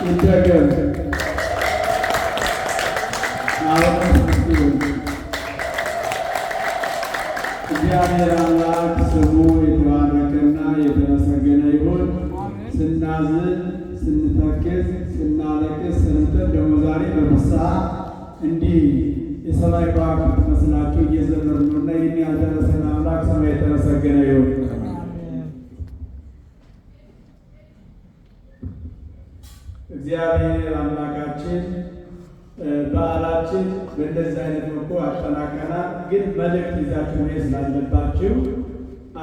ይደገም። እግዚአብሔር አምላክ ስሙ የተባረከና የተመሰገነ ይሁን። ስናዝን፣ ስንተክዝ፣ ስናለቅስ ሰንብተን ደግሞ ዛሬ በፍስሐ እንዲህ የሰማይ ከዋክብት መስላችሁ እየዘመርን ነውና ይህን ያደረሰን አምላክ ስሙ የተመሰገነ ይሁን። እግዚአብሔር አምላካችን በዓላችን በእንደዚህ አይነት መልኩ አጠናቀናል። ግን መልእክት ይዛችሁ መሄድ ስላለባችሁ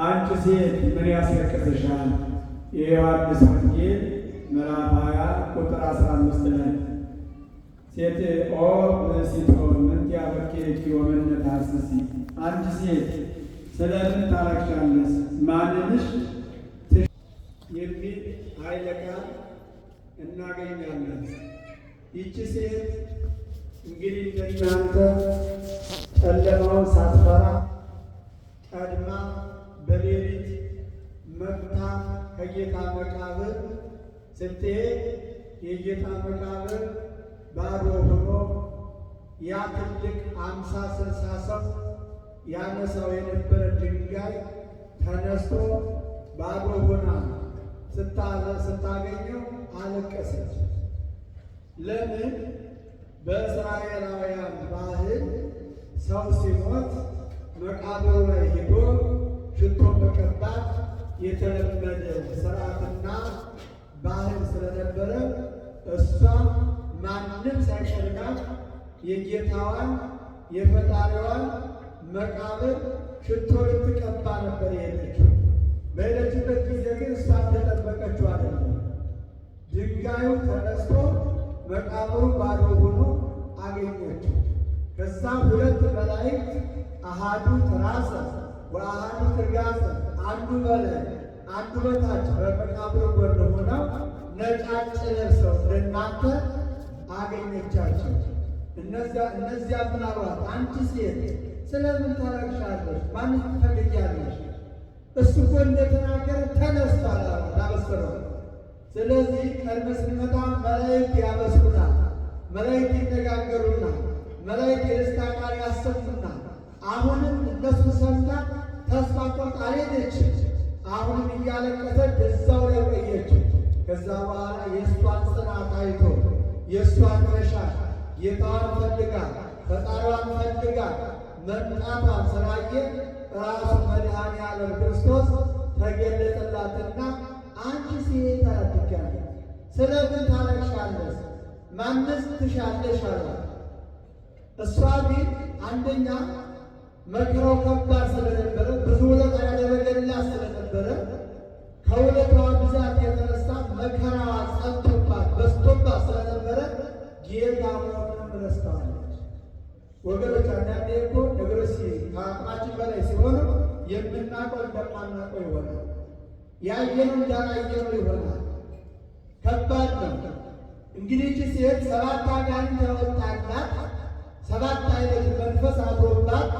አንቺ ሴት ምን ያስለቅስሻል? የዮሐንስ ወንጌል ምዕራፍ 20 ቁጥር 15 ላይ ሴት ኦ ብእሲቶ ምንት ያበኪኪ ወመነ ታሐስሲ፣ አንቺ ሴት ስለምን ታለቅሻለሽ? ማንንሽ የሚል ኃይለ ቃል እናገኛለን። ይቺ ሴት እንግዲህ እንደናንተ ጨለማውን ሳትፈራ ቀድማ በሌሊት መጥታ ከጌታ መቃብር ስትሄድ የጌታ መቃብር ባዶ ሆኖ ያ ትልቅ 50-60 ሰው ያነሳው የነበረ ድንጋይ ተነስቶ ባዶ ሆና ስታገኘው አለቀሰች። ለምን? በእስራኤላውያን ባህል ሰው ሲሞት መቃብሩ ላይ ሄዶ ሽቶ መቀባት የተለመደ ስርዓትና ባህል ስለነበረ እሷ ማንም ሳይቀድማት የጌታዋን የፈጣሪዋን መቃብር ሽቶ ልትቀባ ነበር የሄደችው። በሄደችበት ጊዜ ግን እሷ እንደጠበቀችው አይደለም። ድንጋዩ ተነስቶ መቃብሩ ባዶ ሆኖ አገኘችው። ከዛ ሁለት መላእክት አሃዱ ትራሰ ወአሃዱ ትርጋሰ፣ አንዱ በላይ አንዱ በታች በመቃብሩ ጎን ሆነው ነጫጭ ለብሰው እንደናንተ አገኘቻቸው። እነዚያ ምናልባት አንቺ ሴት ስለምን ታለቅሻለሽ? ማንን ትፈልጊያለሽ? እሱ እኮ እንደተናገረ ተነስቷል አበሰረው። ስለዚህ ቀድመ ስንመጣ መላእክት ያበስሩናል፣ መላእክት ይነጋገሩናል፣ መላእክት የደስታ ቃል ያሰሙናል። አሁንም እነሱ ሰምታ ተስፋ ቆርጣ አልሄደችም። አሁንም እያለቀሰች እዛው ላይ ቆየችው። ከዛ በኋላ የእሷን ጽናት አይቶ የእሷን መሻት ጌታዋን ፈልጋ ፈጣሪዋን ፈልጋ መምጣቷን ስላየ ራሱ መድኃኔ ዓለም ክርስቶስ ተገለጠላትና አንቺ ሴት አትጋለሽ፣ ስለምን ታለቅሻለሽ? ማንስ ትሻለሽ አላት። እሷ ግን አንደኛ መከራው ከባድ ስለነበረ ብዙ ውለታ ያደረገላት ስለነበረ ከውለታዋ ብዛት የተነሳ መከራዋ ጸንቶባት በዝቶባት ስለነበረ ጌታ መሆኑንም ረስተዋለች። ወገኖች አንዳንዴ እኮ ነገሮች ከአቅማችን በላይ ሲሆኑ የምናውቀው እንደማናውቀው ይሆናል። ያየነው እንዳላየነው ይሆናል። ከባድ ነው። እንግዲህ ይህች ሴት 7 አጋንንት ያወጣላት 7 አይነት መንፈስ አድሮባት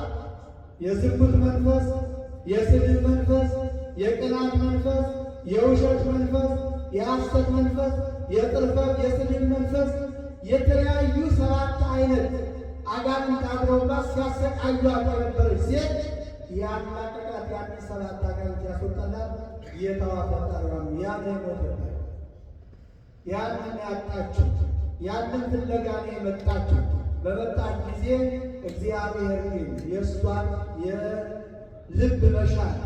የዝሙት መንፈስ፣ የስድብ መንፈስ፣ የቅናት መንፈስ፣ የውሸት መንፈስ፣ የሐሰት መንፈስ፣ የጥርፈት የስድብ መንፈስ፣ የተለያዩ 7 አይነት አጋንንት አድሮባት ሲያሰቃዩት የነበረች ሴት ያላቀቃት ያንን 7 አጋንንት ያስወጣላት ጌታዋ ፈጣሪዋ ነው። ያን የሞተበት ያንን ያጣችው ያንን ፍለጋ ነው የመጣችው። በመጣች ጊዜ እግዚአብሔር ግን የእሷን የልብ መሻት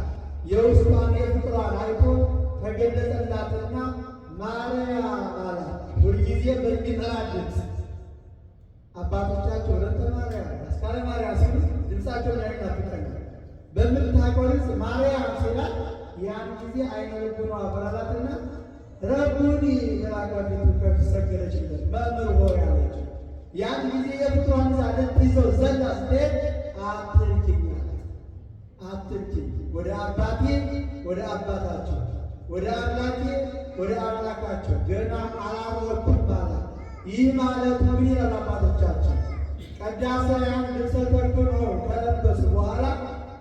የውስጧን የፍቅሯን አይቶ ተገለጸላትና ማርያም አላት። ሁልጊዜ በሚጠራ ድምፅ አባቶቻቸው ወለተ ማርያም አስካለ ማርያም ሲሉ ድምፃቸውን ያናፍቃል። በምታውቀው ድምፅ ማርያም ሲላት ያን ጊዜ አይነ ልቡኗ አበራላትና ረቡኒ ለራጋፊቱ ከፍ ሰገደችለት። መምህር ሆይ አለች። ያን ጊዜ የፍቅሯን ዛለት ይዘው ዘላ ስትሄድ አትንኪኝ አላት። አትንኪኝ፣ ወደ አባቴ ወደ አባታቸው፣ ወደ አምላኬ ወደ አምላካቸው ገና አላወቅኩም አላት። ይህ ማለቱ ምን ይላል አባቶቻችን? ቀዳሳያን ልብሰ ተክህኖ ከለበሱ በኋላ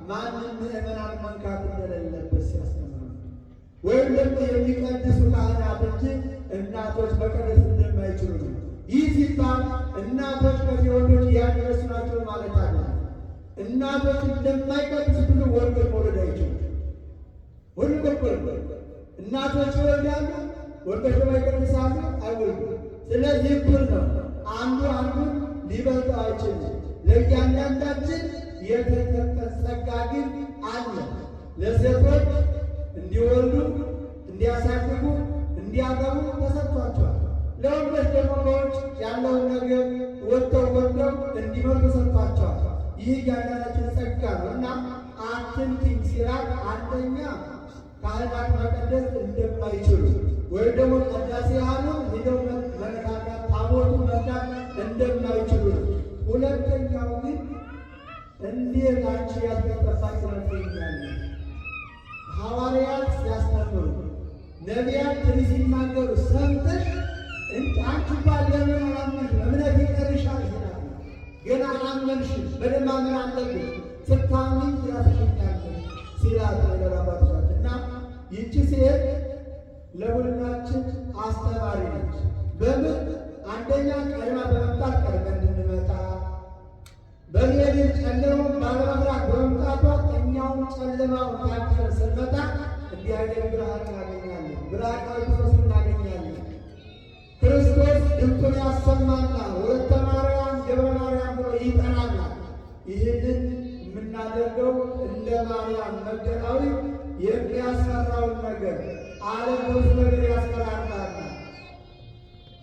ማንም ምዕመናን መንካት እንደሌለበት ሲያስተምሩ ወይም ደግሞ የሚቀድሱ ካህናት እንጂ እናቶች መቀደስ እንደማይችሉ ነው። ይህ ሲባል እናቶች ከዚህ ወንዶች ያነሱ ናቸው ማለት አይደለም። እናቶች እንደማይቀድስ ብሎ ወንዶች መውለድ አይችሉም። ሁሉም እኩል እናቶች ይወልዳሉ፣ ወንዶች ደግሞ ይቀድሳሉ፣ አይወልዱም። ስለዚህ እኩል ነው። አንዱ አንዱን ሊበልጠው አይችልም። ለእያንዳንዳችን የተሰጠ ጸጋ ግን አለ። ለሴቶች እንዲወልዱ፣ እንዲያሳድጉ፣ እንዲያገቡ ተሰጥቷቸዋል። ለወንዶች ደግሞ በውጭ ያለውን ነገር ወጥተው እንዲኖር ተሰጥቷቸዋል። ይህ እያንዳንዳችን ጸጋ ነው እና አትንኪኝ ሲላት አንደኛ ካህናት መቀደስ እንደማይችሉ ወይም ደግሞ ቅዳሴ ያህሉን ሄደው መነካካት ታቦቱ መርዳት እንደማይችሉ ነው። ሁለተኛው ግን እንዴት አንቺ ያስጠፋች ስለትኛለ ሐዋርያት ሲያስተምሩ ነቢያት ትንሽ ሲናገሩ ሰምተሽ አንቺ ባለምን አላመንሽ እምነት ይቀርሻል ይላል። ገና አላመንሽም በደንብ ማመን አለብሽ ስታምኝ ትራስሽኛለሽ ሲላት ለራባቶች እና ይህቺ ሴት ለሁላችን አስተማሪ ነች። በምን አንደኛ ቀድማ በመምጣት ቀድመን እንድንመጣ በሌሊት ጨለማውን ባለመብራት በመምጣቷ እኛውን ጨለማውን ታግሰን ስንመጣ እንዲህ አይነት ብርሃን እናገኛለን። ብርሃናዊ ክርስቶስ እናገኛለን። ክርስቶስ ድምፁን ያሰማናል። ወለተ ማርያም ገብረ ማርያም ብሎ ይጠራናል። ይህንን የምናደርገው እንደ ማርያም መግደላዊት የሚያስፈራውን ነገር ዓለም በብዙ ነገር ያስፈራራናል፣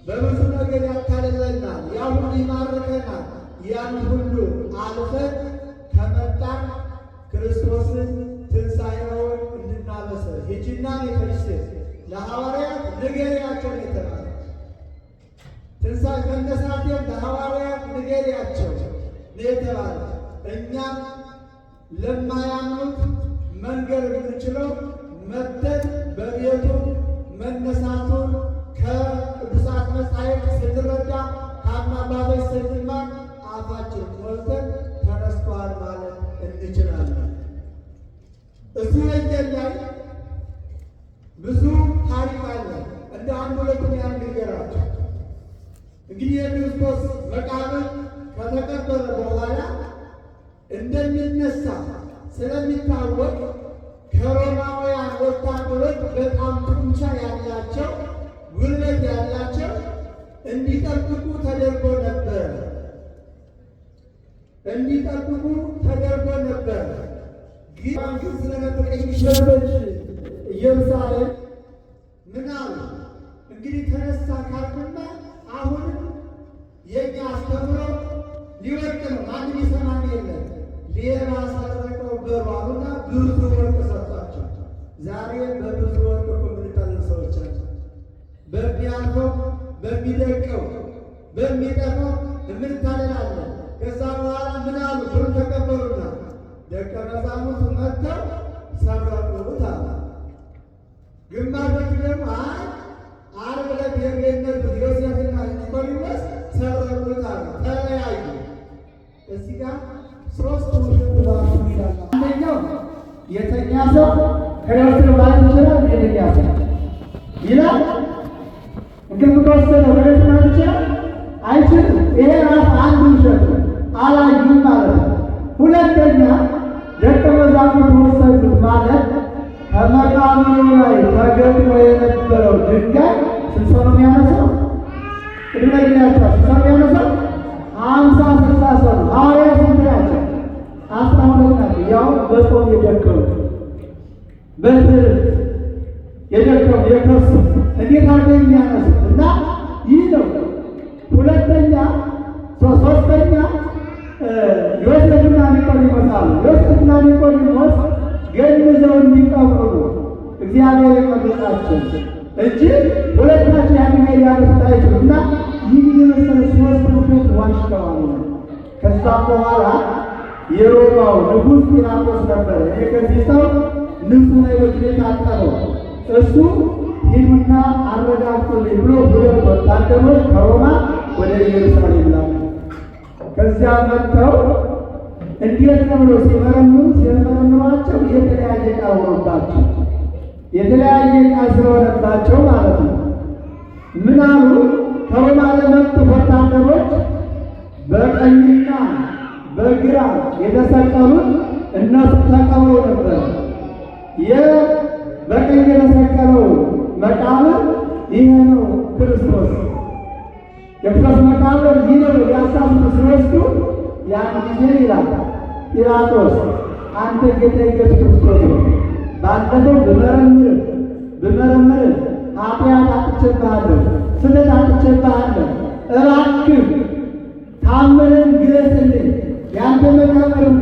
በብዙ ነገር ያታልለናል፣ ያ ሁሉ ይማርከናል። ያን ሁሉ አልፈን ከመጣን ክርስቶስን ትንሣኤውን እንድናበስር ሂጂና የተይሴ ለሐዋርያት ንገሪያቸው የተባለ ትንሣኤ መነሳቴን ለሐዋርያት ንገሪያቸው የተባለ እኛም ለማያምኑት መንገድ የምንችለው መተን በቤቱ መነሳቱን ከቅዱሳት መጻሕፍት ስንረዳ ከአባቶች ስንማር አፋችን ሞልተን ተነስቷል ማለት እንችላለን። እዚህ ወንጌል ላይ ብዙ ታሪክ አለ። እንደ አንድ ሁለቱን ያን ንገራቸው። እንግዲህ የክርስቶስ መቃብር ከተቀበረ በኋላ እንደሚነሳ ስለሚታወቅ ከሮማውያን ወታደሮች በጣም ጡንቻ ያላቸው ጉልበት ያላቸው እንዲጠብቁ ተደርጎ ነበር። ግን ስለነበር የሚሸበች ኢየሩሳሌም ምን አሉ? እንግዲህ ተነሳ ካልኩና አሁንም የኛ አስተምሮ ሊወድቅ ነው፣ ማንም ይሰማን የለም። ሌባ ሰረቀው በሩ አሉና ብዙ ወርቅ ሰጧቸው። ዛሬ በብዙ ወርቅ እኮ የምንታለን ሰዎች ናቸው። በሚያልፈው በሚደቀው በሚጠፋው የምንታለላለን። ከዛ በኋላ ምን አሉ? ብሩን ተቀበሉና ደቀ መዛሙርቱ መጥተው ሰረቁት አሉ። ግማሾቹ ደግሞ ዓርብ ዕለት የሚነዱ ዮሴፍና ኒቆዲሞስ ሰረቁት አሉ። ተለያዩ። እዚህ ጋር ሶስት ውሸት ባሱ ይላል። አንደኛው የተኛ ሰው ከዮሴፍ ማለት ይችላል። የተኛ ሰው ይላል እንቅልፍ ከወሰደ ወደ ማለት ይችላል አይችልም። ይሄ ራስ አንዱ ውሸት ነው። አላዩም ማለት ነው። ሁለተኛ ደቀ መዛሙርቱ ወሰዱት ማለት ከመቃብሩ ላይ ተገጥሞ የነበረው ድንጋይ ስንት ሰው ነው የሚያነሳው? እድለኛቸው ስንት ሰው የሚያነሳው? 50-60 ሰው ነው። ሐዋርያት ስንት ናቸው? 12 ናቸው። ያው በጾም የደከሙ በትምህርት የደከሙ የከሱ እንዴት አድርገው የሚያነሱት እና ይህ ነው። ሁለተኛ ሶስተኛ ዮሴፍና ኒቆዲሞስ አሉ። ዮሴፍና ኒቆዲሞስ ገንዘው እንዲቀብሩ እግዚአብሔር የመረጣቸው እንጂ ሁለታቸው ያን ሜዳ ያሉት አይችሉም። እና ይህ የመሰለ ሶስት ውሸት ዋሽተዋል። ከዛም በኋላ የሮማው ንጉሥ ጲላጦስ ነበር። እኔ ከዚህ ሰው ንጹሕ ነው ብሎ የታጠበው እሱ ሂዱና አረጋግጡልኝ ብሎ ሁለት ወታደሮች ከሮማ ወደ ኢየሩሳሌም ላኩ። ከዚያ መጥተው እንዴት ነው ብሎ ሲመረምሯቸው የተለያየ ዕቃ ሆኖባቸው የተለያየ ዕቃ ስለሆነባቸው ማለት ነው ምን አሉ? ከሮማን የመጡ ወታደሮች በቀኝና በግራ የተሰቀሉት እነሱ ተቀብረው ነበር። በቀኝ የተሰቀለው መቃብር ይሄ ነው ክርስቶስ። የክርስቶስ መቃብር ይህ ነው ያሳምኑ ሲወስዱ ያን ጊዜ ይላል ጲላጦስ አንተ ጌታ ኢየሱስ ክርስቶስ ነው ባለፈው ብመረምር ኃጢአት አጥቼብሃለሁ፣ ስህተት አጥቼብሃለሁ፣ እባክህ